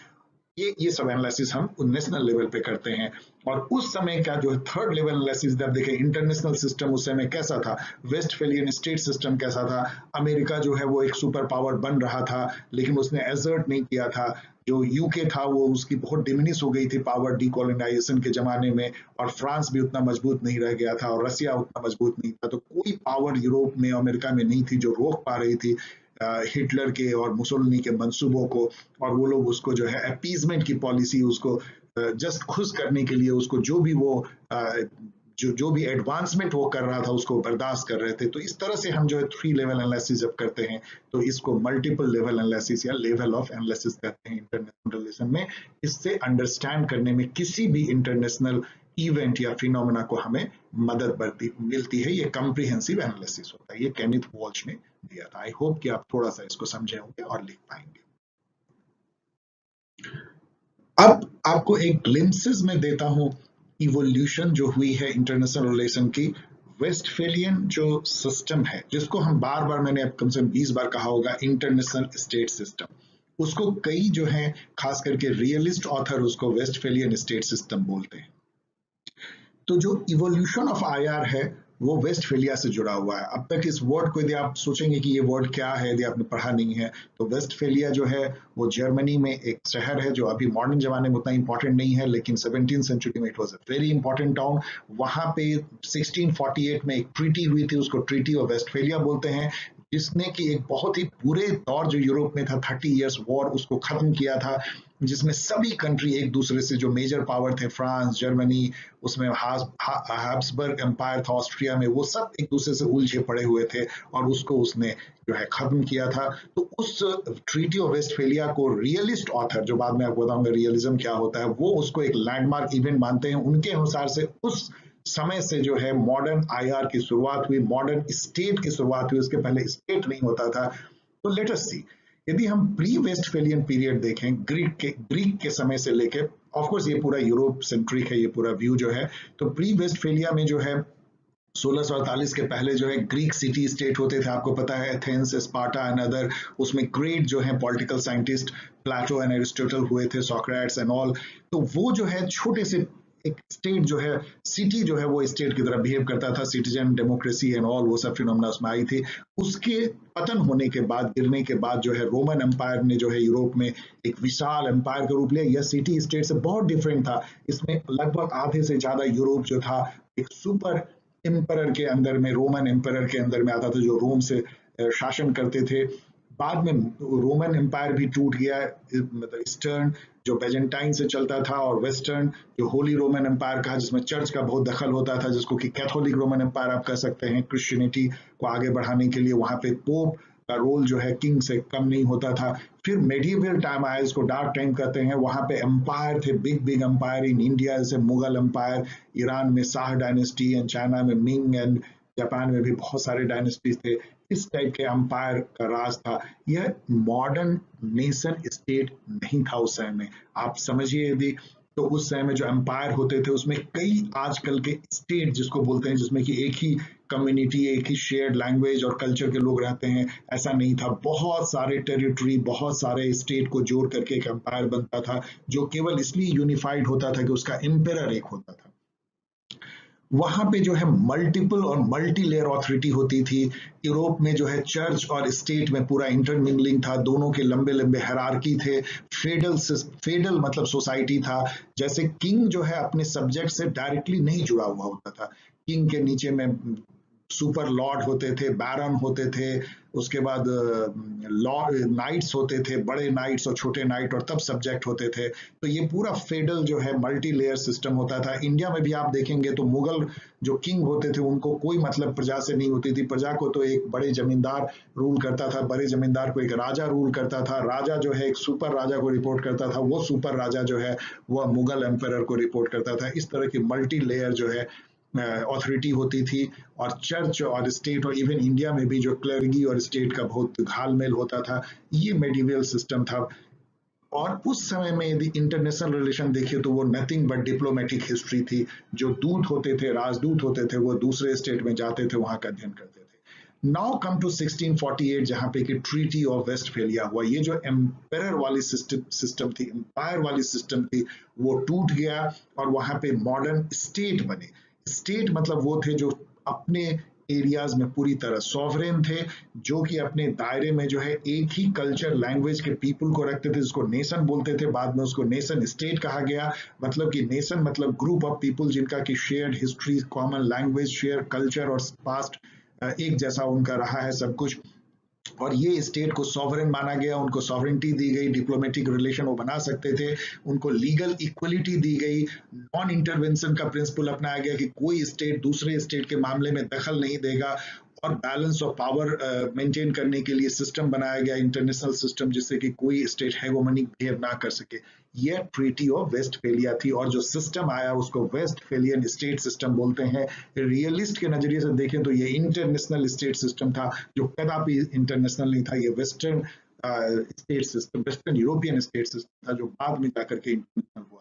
ये सब एनालिसिस हम नेशनल लेवल पे करते हैं। और उस समय का जो थर्ड लेवल एनालिसिस जब देखें इंटरनेशनल सिस्टम उस समय कैसा था, वेस्टफेलियन स्टेट सिस्टम कैसा था, अमेरिका जो है वो एक सुपर पावर बन रहा था लेकिन उसने एजर्ट नहीं किया था, जो यूके था वो उसकी बहुत डिमिनिश हो गई थी पावर डीकोलोनाइजेशन के जमाने में, और फ्रांस भी उतना मजबूत नहीं रह गया था और रसिया उतना मजबूत नहीं था, तो कोई पावर यूरोप में अमेरिका में नहीं थी जो रोक पा रही थी हिटलर के और मुसोलिनी के मंसूबों को। और वो लोग उसको जो है अपीजमेंट की पॉलिसी, उसको जस्ट खुश करने के लिए उसको जो भी वो जो भी एडवांसमेंट वो कर रहा था उसको बर्दाश्त कर रहे थे। तो इस तरह से हम जो है 3 लेवल एनालिसिस जब करते हैं तो इसको मल्टीपल लेवल एनालिसिस या लेवल ऑफ एनालिसिस कहते हैं इंटरनेशनल रिलेशन में। इससे अंडरस्टैंड करने में किसी भी इंटरनेशनल इवेंट या फिनोमेना को हमें मदद मिलती है। ये कॉम्प्रिहेंसिव एनालिसिस होता है। ये केनेथ वॉल्श ने दिया था। आई होप कि आप थोड़ा सा इसको समझे होंगे और लिख पाएंगे। अब आपको एक ग्लिम्पसेस में देता हूं इवोल्यूशन जो हुई है इंटरनेशनल रिलेशन की। वेस्टफेलियन जो सिस्टम है जिसको हम बार बार, मैंने अब कम से कम 20 बार कहा होगा, इंटरनेशनल स्टेट सिस्टम, उसको कई जो है खास करके रियलिस्ट ऑथर उसको वेस्टफेलियन स्टेट सिस्टम बोलते हैं। तो जो इवोल्यूशन ऑफ आईआर है वो वेस्टफेलिया से जुड़ा हुआ है। अब तक इस वर्ड को यदि आप सोचेंगे कि ये वर्ड क्या है, यदि आपने पढ़ा नहीं है, तो वेस्टफेलिया जो है वो जर्मनी में एक शहर है जो अभी मॉडर्न जमाने में उतना इंपॉर्टेंट नहीं है, लेकिन 17th सेंचुरी में it was a very important town. वहां पे 1648 में एक ट्रीटी हुई थी, उसको ट्रीटी ऑफ वेस्टफेलिया बोलते हैं, जिसने कि एक बहुत ही बुरे दौर जो यूरोप में था, 30 इयर्स वॉर, उसको खत्म किया था, जिसमें सभी कंट्री एक दूसरे से, जो मेजर पावर थे, फ्रांस, जर्मनी, उसमें हैब्सबर्ग एम्पायर था ऑस्ट्रिया में, वो सब एक दूसरे से उलझे पड़े हुए थे और उसको उसने जो है खत्म किया था। तो उस ट्रीटी ऑफ वेस्टफेलिया को रियलिस्ट ऑथर, जो बाद में आपको बताऊंगा रियलिज्म क्या होता है, वो उसको एक लैंडमार्क इवेंट मानते हैं। उनके अनुसार से उस समय से जो है मॉडर्न आईआर की शुरुआत हुई, मॉडर्न स्टेट की शुरुआत हुई। उसके पहले स्टेट नहीं होता था। तो लेट अस सी, यदि हम प्री वेस्टफेलियन पीरियड देखें, ग्रीक के समय से लेके, ऑफ कोर्स ये पूरा यूरोप सेंट्रिक है ये पूरा व्यू जो है, तो प्री वेस्टफेलिया में जो है 1648 के पहले जो है ग्रीक सिटी स्टेट होते थे, आपको पता है, एथेंस, स्पार्टा एंड अदर। उसमें ग्रेट जो है political scientist Plato and Aristotle हुए थे, सोक्रेट्स एंड ऑल। तो वो जो है छोटे से एक स्टेट जो है, सिटी जो है वो स्टेट की तरह बिहेव करता था, सिटीजन डेमोक्रेसी एंड ऑल, वो सब फिनोमेना उसमें आई थी। उसके पतन होने के बाद, गिरने के बाद जो है रोमन एम्पायर ने जो है यूरोप में एक विशाल एम्पायर का रूप लिया। यह सिटी स्टेट से बहुत डिफरेंट था। इसमें लगभग आधे से ज्यादा यूरोप जो था एक सुपर एम्परर के अंदर में, रोमन एम्परर के अंदर में आता था, जो रोम से शासन करते थे। बाद में रोमन एम्पायर भी टूट गया, मतलब ईस्टर्न जो बेजेंटाइन से चलता था, और वेस्टर्न जो होली रोमन एम्पायर कहा, जिसमें चर्च का बहुत दखल होता था, जिसको कि कैथोलिक रोमन एम्पायर आप कह सकते हैं, क्रिश्चियनिटी को आगे बढ़ाने के लिए। वहां पे पोप का रोल जो है किंग से कम नहीं होता था। फिर मेडिएवल टाइम आया, इसको डार्क टाइम कहते हैं। वहां पे एम्पायर थे, big big empire in India, जैसे मुगल एम्पायर, ईरान में शाह डायनेस्टी, एंड चाइना में मिंग, एंड जापान में भी बहुत सारे डायनेस्टीज थे। इस टाइप के एम्पायर का राज था। यह मॉडर्न नेशन स्टेट नहीं था उस समय में। आप समझिए, यदि तो उस समय में जो एम्पायर होते थे उसमें कई आजकल के स्टेट जिसको बोलते हैं, जिसमें कि एक ही कम्युनिटी, एक ही शेयर्ड लैंग्वेज और कल्चर के लोग रहते हैं, ऐसा नहीं था। बहुत सारे टेरिटरी, बहुत सारे स्टेट को जोड़ करके एक एम्पायर बनता था, जो केवल इसलिए यूनिफाइड होता था कि उसका एम्पेरर एक होता था। वहां पे जो है मल्टीपल और मल्टी लेयर ऑथोरिटी होती थी। यूरोप में जो है चर्च और स्टेट में पूरा इंटरमिंगलिंग था, दोनों के लंबे लंबे हायरार्की थे। फेडल मतलब सोसाइटी था, जैसे किंग जो है अपने सब्जेक्ट से डायरेक्टली नहीं जुड़ा हुआ होता था। किंग के नीचे में सुपर लॉर्ड होते थे, बैरन होते थे, उसके बाद लॉर्ड नाइट्स होते थे, बड़े नाइट्स और छोटे नाइट, और तब सब्जेक्ट होते थे। तो ये पूरा फेडरल जो है मल्टी लेयर सिस्टम होता था। इंडिया में भी आप देखेंगे तो मुगल जो किंग होते थे उनको कोई मतलब प्रजा से नहीं होती थी। प्रजा को तो एक बड़े जमींदार रूल करता था, बड़े जमींदार को एक राजा रूल करता था, राजा जो है एक सुपर राजा को रिपोर्ट करता था, वो सुपर राजा जो है वह मुगल एम्पायर को रिपोर्ट करता था। इस तरह की मल्टी लेयर जो है ऑथोरिटी होती थी। और चर्च और स्टेट, और इवन इंडिया में भी जो क्लर्गी और स्टेट का बहुत घालमेल होता था, ये मेडिवल सिस्टम था। और उस समय में यदि इंटरनेशनल रिलेशन देखिए तो वो नथिंग बट डिप्लोमेटिक हिस्ट्री थी। जो दूत होते थे, राजदूत होते थे, वो दूसरे स्टेट में जाते थे, वहां का अध्ययन करते थे। नाउ कम टू 1648, जहां पे कि ट्रीटी ऑफ वेस्टफेलिया हुआ। ये जो एम्पायर वाली सिस्टम थी, एम्पायर वाली सिस्टम थी, वो टूट गया और वहां पे मॉडर्न स्टेट बने। स्टेट मतलब वो थे जो अपने एरियाज में पूरी तरह सॉवरेन थे, जो कि अपने दायरे में जो है एक ही कल्चर लैंग्वेज के पीपल को रखते थे, जिसको नेशन बोलते थे। बाद में उसको नेशन स्टेट कहा गया। मतलब कि नेशन मतलब ग्रुप ऑफ पीपल जिनका कि shared history, common language, share culture और पास्ट एक जैसा उनका रहा है सब कुछ। और ये स्टेट को सॉवरेन माना गया, उनको सॉवरेंटी दी गई, डिप्लोमेटिक रिलेशन वो बना सकते थे, उनको लीगल इक्वलिटी दी गई, नॉन इंटरवेंशन का प्रिंसिपल अपनाया गया कि कोई स्टेट दूसरे स्टेट के मामले में दखल नहीं देगा, और बैलेंस ऑफ पावर मेंटेन करने के लिए सिस्टम बनाया गया, इंटरनेशनल सिस्टम, जिससे कि कोई स्टेट हेगोमनी बिहेव ना कर सके। यह ट्रीटी ऑफ वेस्टफेलिया थी, और जो सिस्टम आया उसको वेस्टफेलियन स्टेट सिस्टम बोलते हैं। रियलिस्ट के नजरिए से देखें तो ये इंटरनेशनल स्टेट सिस्टम था, जो कदापि इंटरनेशनल नहीं था। ये western state system, western European state system था, जो बाद में जाकर के इंटरनेशनल हुआ।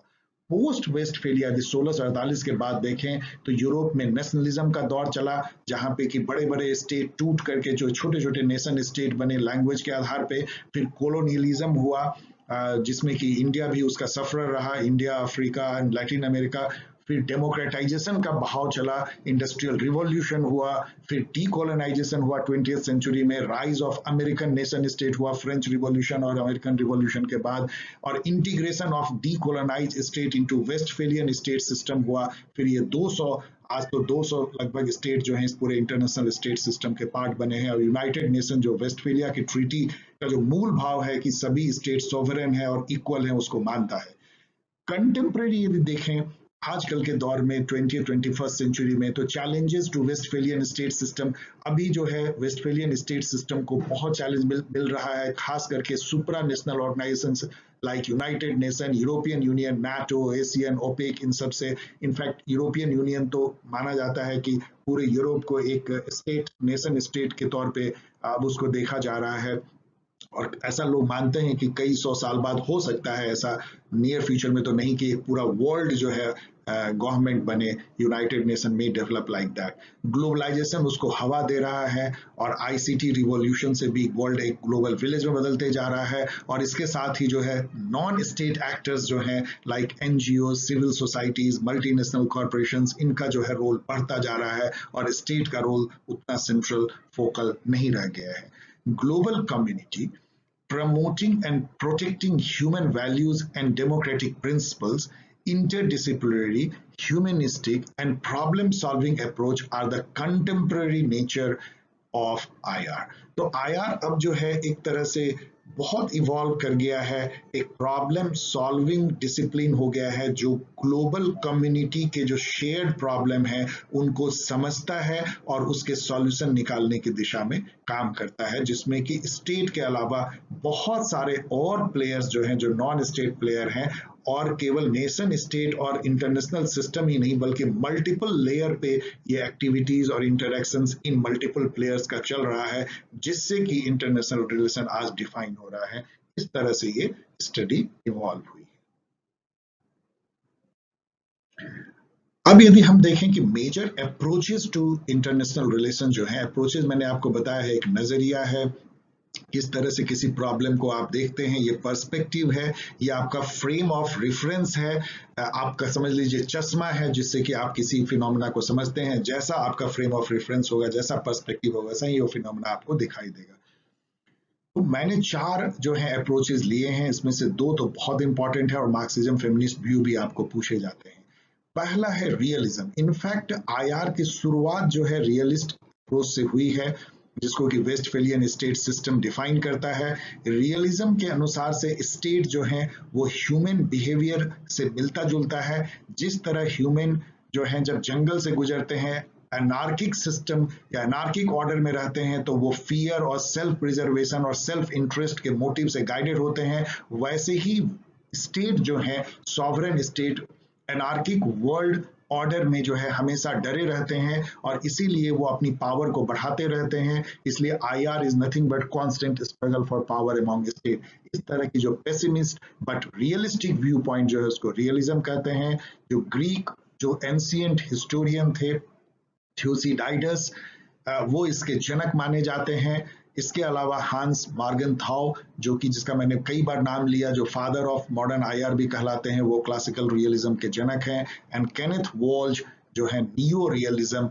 पोस्ट वेस्टफेलिया 1648 के बाद देखें तो यूरोप में नेशनलिज्म का दौर चला, जहां पे कि बड़े बड़े स्टेट टूट करके जो छोटे छोटे नेशन स्टेट बने लैंग्वेज के आधार पे। फिर कोलोनियलिज्म हुआ, जिसमें कि इंडिया भी उसका सफर रहा, India, Africa and Latin America. फिर डेमोक्रेटाइजेशन का बहाव चला, इंडस्ट्रियल रिवॉल्यूशन हुआ, फिर डीकोलोनाइजेशन हुआ 20th सेंचुरी में, rise of American nation state हुआ फ्रेंच रिवॉल्यूशन और अमेरिकन रिवॉल्यूशन के बाद, और integration of decolonise state into Westphalian state system हुआ। फिर ये 200 आज तो 200 लगभग स्टेट जो हैं इस पूरे इंटरनेशनल स्टेट सिस्टम के पार्ट बने हैं, और यूनाइटेड नेशन जो वेस्टफेलिया की ट्रीटी का जो मूल भाव है कि सभी स्टेट सोवरेन है और इक्वल है उसको मानता है। कंटेम्प्रेरी यदि देखें आजकल के दौर में 21st सेंचुरी में, तो challenges to Westphalian state system, अभी जो है वेस्टफेलियन स्टेट सिस्टम को बहुत चैलेंज मिल रहा है, खास करके supra national organizations like United Nation, European Union, NATO, ASEAN, OPEC, इन सब से। इनफैक्ट यूरोपियन यूनियन तो माना जाता है कि पूरे यूरोप को एक स्टेट नेशन स्टेट के तौर पे अब उसको देखा जा रहा है, और ऐसा लोग मानते हैं कि कई सौ साल बाद हो सकता है, ऐसा नियर फ्यूचर में तो नहीं, कि एक पूरा वर्ल्ड जो है गवर्नमेंट बने यूनाइटेड नेशन में डेवलप लाइक दैट। ग्लोबलाइजेशन उसको हवा दे रहा है, और आईसीटी रिवॉल्यूशन से भी वर्ल्ड एक ग्लोबल विलेज में बदलते जा रहा है, और इसके साथ ही जो है नॉन स्टेट एक्टर्स जो हैं like NGO, civil societies, multinational corporations, इनका जो है रोल बढ़ता जा रहा है, और स्टेट का रोल उतना सेंट्रल फोकल नहीं रह गया है। Global community promoting and protecting human values and democratic principles, interdisciplinary, humanistic, and problem-solving approach are the contemporary nature of IR। तो IR अब जो है एक तरह से बहुत इवॉल्व कर गया है, एक प्रॉब्लम सॉल्विंग डिसिप्लिन हो गया है, जो ग्लोबल कम्युनिटी के जो शेयर्ड प्रॉब्लम है उनको समझता है और उसके सॉल्यूशन निकालने की दिशा में काम करता है, जिसमें कि स्टेट के अलावा बहुत सारे और प्लेयर्स जो हैं, जो नॉन स्टेट प्लेयर हैं, और केवल नेशन स्टेट और इंटरनेशनल सिस्टम ही नहीं बल्कि मल्टीपल लेयर पे ये एक्टिविटीज और इंटरेक्शंस इन मल्टीपल प्लेयर्स का चल रहा है, जिससे कि इंटरनेशनल रिलेशन आज डिफाइन हो रहा है। इस तरह से ये स्टडी इवॉल्व हुई। अब यदि हम देखें कि major approaches to international relation जो है, अप्रोचेस मैंने आपको बताया है, एक नजरिया है, किस तरह से किसी प्रॉब्लम को आप देखते हैं, ये पर्सपेक्टिव है, ये आपका फ्रेम ऑफ रेफरेंस है, आपका समझ लीजिए चश्मा है जिससे कि आप किसी फिनोमेना को समझते हैं। जैसा आपका फ्रेम ऑफ रेफरेंस होगा, जैसा पर्सपेक्टिव होगा, वैसा ही वो फिनोमेना आपको दिखाई देगा। तो मैंने 4 जो है अप्रोचेस लिए हैं, इसमें से 2 तो बहुत इंपॉर्टेंट है और मार्क्सिज्म फेमिनिस्ट व्यू भी आपको पूछे जाते हैं। पहला है रियलिज्म। इनफैक्ट आईआर की शुरुआत जो है रियलिस्ट अप्रोच से हुई है, जिसको कि वेस्टफेलियन स्टेट सिस्टम डिफाइन करता है। रियलिज्म के अनुसार से स्टेट जो है वो ह्यूमन बिहेवियर से मिलता जुलता है। जिस तरह ह्यूमन जो है जब जंगल से गुजरते हैं, एनार्किक सिस्टम या एनार्किक ऑर्डर में रहते हैं, तो वो फियर और सेल्फ प्रिजर्वेशन और सेल्फ इंटरेस्ट के मोटिव से गाइडेड होते हैं, वैसे ही स्टेट जो है sovereign state anarchic world order में जो है हमेशा डरे रहते हैं, और इसीलिए वो अपनी पावर को बढ़ाते रहते हैं। इसलिए IR is nothing but constant struggle for power among state. इस तरह की जो pessimist but realistic view point जो है उसको रियलिज्म कहते हैं। जो ग्रीक जो एंशिएंट हिस्टोरियन थे थ्यूसिडाइडस, वो इसके जनक माने जाते हैं। इसके अलावा हांस मॉर्गनथाउ, जो कि जिसका मैंने कई बार नाम लिया, जो फादर ऑफ मॉडर्न आईआर भी कहलाते हैं, वो क्लासिकल रियलिज्म के जनक हैं। एंड केनेथ वॉल्ज जो है नियो रियलिज्म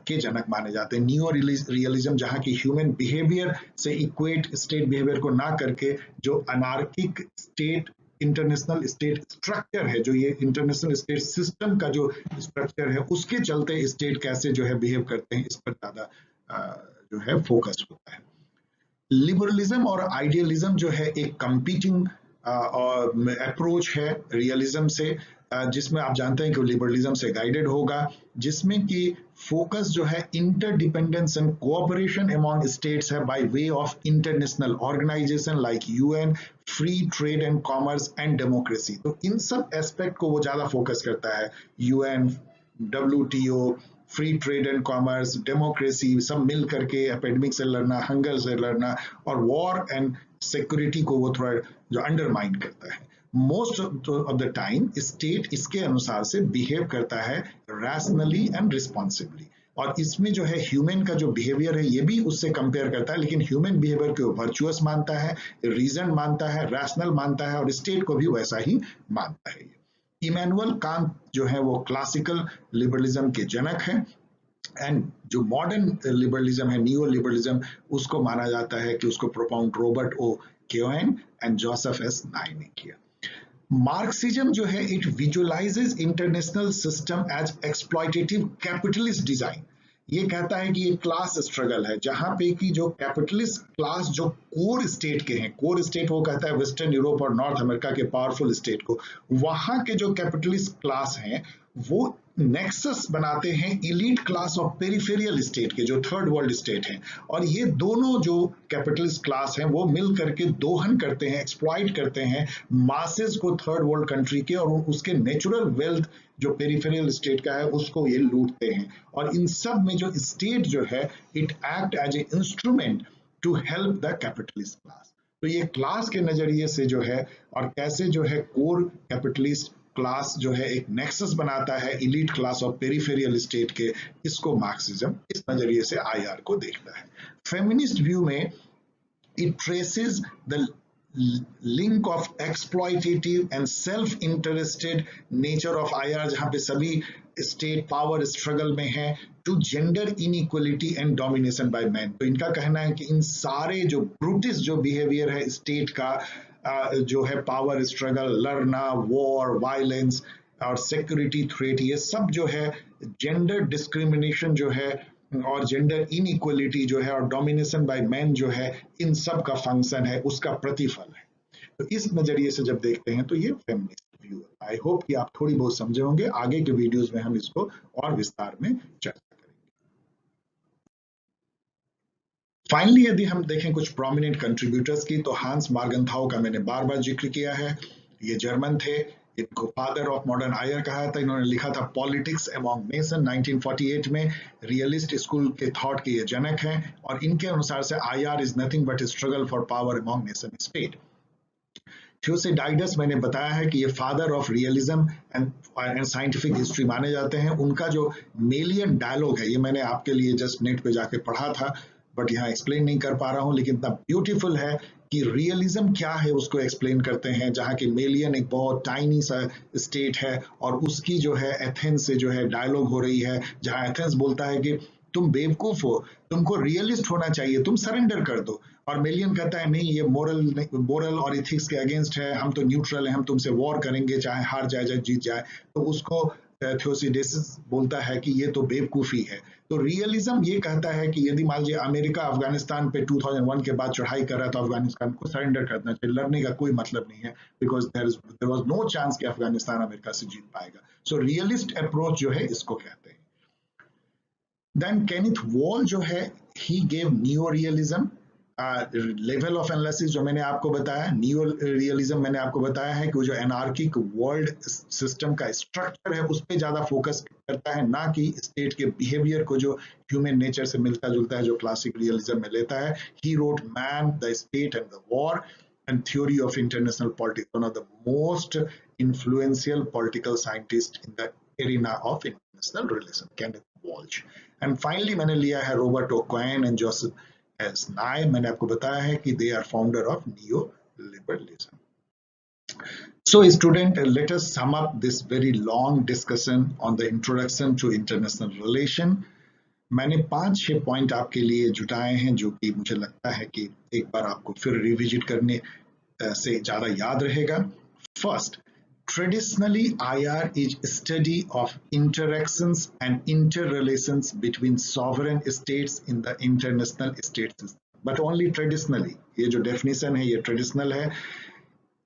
के जनक माने जाते हैं। नियो रियलिज्म जहाँ की ह्यूमन बिहेवियर से इक्वेट स्टेट बिहेवियर को ना करके जो anarchic state international state structure है, जो ये इंटरनेशनल स्टेट सिस्टम का जो स्ट्रक्चर है उसके चलते स्टेट कैसे जो है बिहेव करते हैं, इस पर ज्यादा जो है फोकस होता है। लिबरलिज्म और आइडियलिज्म जो है एक कंपीटिंग अप्रोच है रियलिज्म से, जिसमें आप जानते हैं कि लिबरलिज्म से गाइडेड होगा, जिसमें कि फोकस जो है interdependence and cooperation among states है by way of international organization like UN, free trade and commerce and democracy. तो इन सब एस्पेक्ट को वो ज्यादा फोकस करता है। UN, WTO, free trade and commerce, democracy, सब मिल करके एपेडेमिक से लड़ना, हंगर से लड़ना, और वॉर एंड सिक्योरिटी को वो थोड़ा जो अंडरमाइन करता है। Most of the time state इसके अनुसार से बिहेव करता है रैशनली एंड रिस्पॉन्सिबली, और इसमें जो है ह्यूमन का जो बिहेवियर है ये भी उससे कंपेयर करता है, लेकिन ह्यूमन बिहेवियर को वर्चुअस मानता है, रीजन मानता है, रैशनल मानता है, और स्टेट को भी वैसा ही मानता है। इमैनुअल कांत जो है वो क्लासिकल लिबरलिज्म के जनक हैं, एंड जो मॉडर्न लिबरलिज्म है, नियो लिबरलिज्म, उसको माना जाता है कि उसको propound Robert O Keohane and Joseph S Nye ने किया। मार्क्सिज्म जो है it visualizes international system as exploitative capitalist design. ये कहता है कि ये क्लास स्ट्रगल है जहां पे कि जो कैपिटलिस्ट क्लास जो कोर स्टेट के हैं, कोर स्टेट वो कहता है वेस्टर्न यूरोप और नॉर्थ अमेरिका के पावरफुल स्टेट को, वहां के जो कैपिटलिस्ट क्लास हैं वो नेक्सस बनाते हैं elite class of peripheral state के, जो थर्ड वर्ल्ड स्टेट हैं, और ये दोनों जो कैपिटलिस्ट क्लास हैं वो मिल करके दोहन करते हैं, एक्सप्लॉइट करते हैं मासेस को थर्ड वर्ल्ड कंट्री के, और उसके नेचुरल वेल्थ जो पेरिफेरियल स्टेट का है उसको ये लूटते हैं। और इन सब में जो स्टेट जो है it act as a instrument to help the capitalist class. तो ये क्लास के नजरिए से जो है, और कैसे जो है कोर कैपिटलिस्ट क्लास जो है एक नेक्सस बनाता है इलीट क्लास और पेरिफेरियल स्टेट के, इसको मार्क्सिज्म इस नजरिए से आईआर को देखता है। फेमिनिस्ट व्यू में it traces the link of exploitative and self-interested nature of IR, जहां पे सभी स्टेट पावर स्ट्रगल में है, to gender inequality and domination by man. तो इनका कहना है कि इन सारे जो ब्रूटिस जो बिहेवियर है स्टेट का, जो है पावर स्ट्रगल, लड़ना, वॉर, वायलेंस और सिक्योरिटी थ्रेट, ये सब जो है जेंडर डिस्क्रिमिनेशन जो है और जेंडर इनइक्वलिटी जो है और डोमिनेशन बाय मैन जो है, इन सब का फंक्शन है, उसका प्रतिफल है। तो इस नजरिए से जब देखते हैं तो ये फेमिनिस्ट व्यू है। आई होप कि आप थोड़ी बहुत समझे होंगे, आगे के वीडियोस में हम इसको और विस्तार में चर्चा करेंगे। फाइनली यदि हम देखें कुछ प्रोमिनेंट कंट्रीब्यूटर्स की, तो हांस मार्गनथाउ का मैंने बार बार जिक्र किया है। ये जर्मन थे, इनको फादर ऑफ मॉडर्न आयर कहा था। इन्होंने लिखा था पॉलिटिक्स अमॉन्ग नेशन 1948 में। रियलिस्ट स्कूल के थॉट के ये जनक हैं, और इनके अनुसार से IR is nothing but struggle for power among nation state. Thucydides मैंने बताया है कि ये father of realism and scientific history माने जाते हैं। उनका जो मेलियन डायलॉग है, ये मैंने आपके लिए जस्ट नेट पे जाके पढ़ा था, बट यहाँ एक्सप्लेन नहीं कर पा रहा हूँ, लेकिन इतना ब्यूटीफुल है कि रियलिज्म क्या है उसको एक्सप्लेन करते हैं। जहाँ की मेलियन एक बहुत टाइनी सा स्टेट है, और उसकी जो है एथेंस से जो है डायलॉग हो रही है, जहाँ एथेंस बोलता है कि तुम बेवकूफ हो, तुमको रियलिस्ट होना चाहिए, तुम सरेंडर कर दो। और मेलियन कहता है नहीं, ये मोरल और इथिक्स के अगेंस्ट है, हम तो न्यूट्रल है, हम तुमसे वॉर करेंगे, चाहे हार जाए चाहे जीत जाए। तो उसको थ्योसिडाइडस बोलता है कि ये तो बेवकूफी है। तो रियलिज्म ये कहता है कि यदि मान लीजिए अमेरिका अफगानिस्तान पे 2001 के बाद चढ़ाई कर रहा है, तो अफगानिस्तान को सरेंडर करना चाहिए, लड़ने का कोई मतलब नहीं है, because there was no chance कि अफगानिस्तान अमेरिका से जीत पाएगा। सो रियलिस्ट अप्रोच जो है इसको कहते हैं। देन केनिथ वॉल जो है, he gave neo realism level of analysis, जो मैंने आपको बताया। नियो रियलिज्म मैंने आपको बताया है कि वो जो एनार्किक वर्ल्ड सिस्टम का स्ट्रक्चर है उस पर ज्यादा फोकस करता है, ना कि स्टेट के बिहेवियर को जो ह्यूमन नेचर से मिलता जुलता है, जो क्लासिक रियलिज्म में लेता है। He wrote man, the state and the war and theory of international politics, one of the most influential political scientists in the arena of international relations, Kenneth Walsh. And finally मैंने लिया है Robert O Keohane and Joseph S Nye. मैंने आपको बताया है कि they are founder of neo-liberalism. So student, let us sum up this very long discussion on the introduction to international relation. मैंने 5-6 point आपके लिए जुटाए हैं, जो कि मुझे लगता है कि एक बार आपको फिर रिविजिट करने से ज्यादा याद रहेगा। First, traditionally IR is study of interactions and interrelations between sovereign states in the international state system, but only traditionally। ये जो definition है ये traditional है।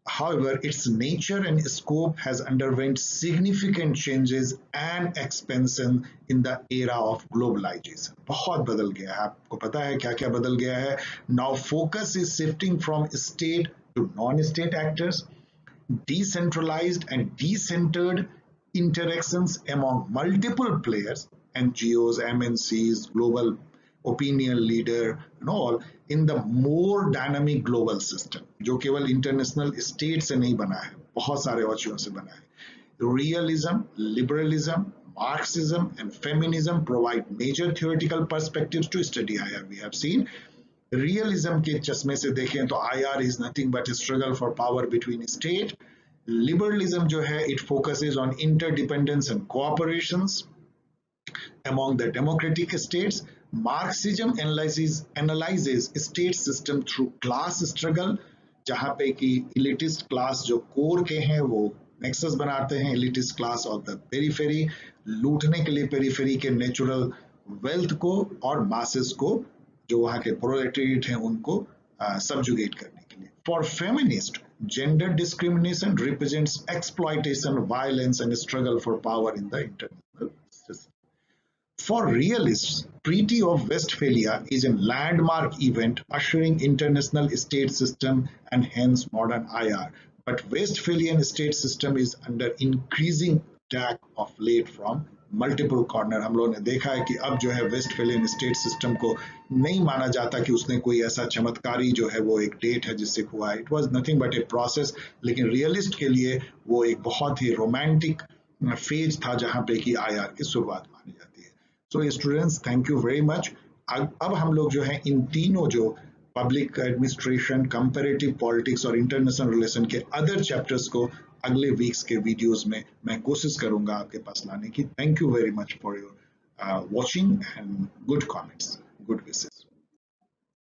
However, its nature and scope has underwent significant changes and expansion in the era of globalization. बहुत बदल गया है, आपको पता है क्या क्या बदल गया है। Now focus is shifting from state to non-state actors, decentralized and decentered interactions among multiple players, NGOs, MNCs, global opinion leader and all, in the more dynamic global system, जो केवल इंटरनेशनल स्टेट से नहीं बना है, बहुत सारे और चीजों से बना है। Realism, liberalism, Marxism and feminism provide major theoretical perspectives to study IR. We have seen realism के चश्मे से देखें तो IR is nothing but a struggle for power between state, liberalism जो है it focuses on interdependence and cooperations among the democratic states. Marxism analyzes state system through class struggle, जहाँ पे कि elitist class जो कोर के हैं वो nexus बनाते हैं elitist class of the periphery, लूटने के लिए पेरीफेरी के नेचुरल वेल्थ को और मासेस को जो वहाँ के प्रोलेटेरिएट हैं उनको सबजुगेट करने के लिए. For feminist gender discrimination represents exploitation, violence and struggle for power in the international system. For realists, Treaty of Westphalia is a landmark event ushering international state system and hence modern IR. But Westphalian state system is under increasing attack of late from multiple corner. हम लोगों ने देखा है कि अब जो है Westphalian state system को नहीं माना जाता कि उसने कोई ऐसा चमत्कारी जो है वो एक डेट है जिससे हुआ है. It was nothing but a process. लेकिन रियलिस्ट के लिए वो एक बहुत ही रोमांटिक फेज था जहां पे कि आईआर की शुरुआत मानी जाती है. So students, thank you very much. अब हम लोग जो है इन तीनों जो पब्लिक एडमिनिस्ट्रेशन, कंपैरेटिव पॉलिटिक्स और इंटरनेशनल रिलेशन के अदर चैप्टर्स को अगले वीक्स के वीडियोस में मैं कोशिश करूंगा आपके पास लाने की. Thank you very much for your watching and good comments, good wishes.